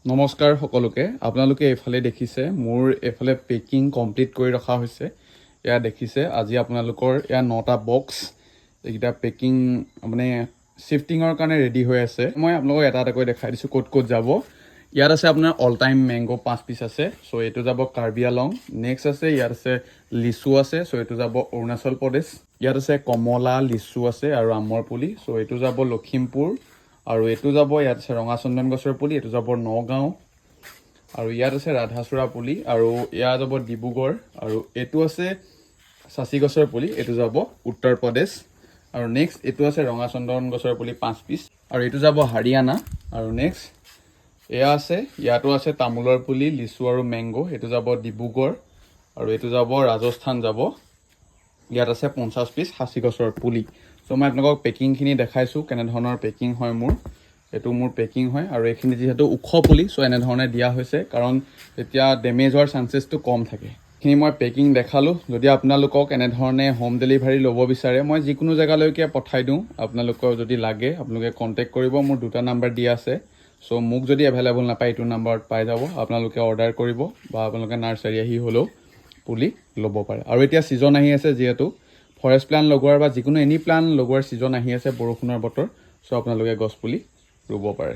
নমস্কাৰ সকলোকে আপোনালোকে এইফালে দেখিছে মোৰ এইফালে পেকিং কমপ্লিট কৰি ৰখা হৈছে এয়া দেখিছে আজি আপোনালোকৰ এয়া 9টা বক্স এইটা পেকিং মানে শিফটিংৰ কাৰণে ৰেডি হৈ আছে মই আপোনালোকক এটা এটাকৈ দেখাই দিছো ক'ত ক'ত যাব ইয়াত আছে আপোনাৰ অল টাইম ম্যাঙ্গো 5 পিস আছে সো এটো যাব কাৰ্বি আলং নেক্সট আছে ইয়াত আছে লিচু আছে সো এটো যাব অৰুণাচল প্ৰদেশ ইয়াত আছে কমলা লিচু আছে আৰু আমৰ পুলি সো এটো যাব লখিমপুৰ আৰু এটো যাব ইয়াত আছে ৰঙা চন্দন গছৰ পুলি এটো যাব নগাঁও আৰু ইয়াত আছে ৰাধাচূড়া পুলি আৰু ইয়াত যাব ডিব্ৰুগড় আৰু এটো আছে সাচি গছৰ পুলি এটো যাব উত্তৰ প্ৰদেশ আৰু নেক্সট এটো আছে ৰঙা চন্দন গছৰ পুলি 5 পিস আৰু এটো যাব হাৰিয়ানা আৰু নেক্সট এয়া আছে ইয়াতো আছে তামুলৰ পুলি লিচু আৰু ম্যাঙ্গো এটো যাব ডিব্ৰুগড় আৰু এটো যাব ৰাজস্থান যাব ইয়াত আছে 50 পিস সাচি গছৰ পুলি সো মই আপোনাক পেকিং খিনি দেখাইছো কেনে ধৰণৰ পেকিং হয় মোৰ এটো মোৰ পেকিং হয় আৰু এখিনি যেহেতু উখ পুলি সো এনে ধৰণে দিয়া হৈছে কাৰণ এতিয়া ড্যামেজ হোৱাৰ চান্সেসটো কম থাকে খিনি মই পেকিং দেখালো যদি আপোনালোকক এনে ধৰণে হোম ডেলিভাৰি ল'ব বিচাৰে মই যিকোনো জায়গালৈকে পঠাই দিও আপোনালোকক যদি লাগে আপোনালোকে কন্টাক্ট কৰিব মোৰ দুটা নাম্বাৰ দিয়া আছে সো মোক যদি अवेलेबल নাপায় এটো নাম্বাৰত পাই যাব আপোনালোকে অৰ্ডাৰ কৰিব বা আপোনালোকে নাৰ্সাৰী আহি হলো পুলি ল'ব পাৰে আৰু এতিয়া সিজন আহি আছে যেহেতু ফৰেষ্ট প্লান লগোৱাৰ বা যিকোনো এনি প্লান লগোৱাৰ সিজন আহি আছে বৰষুণৰ বতৰ সো আপোনালোকে গছ পুলি ৰুব পাৰে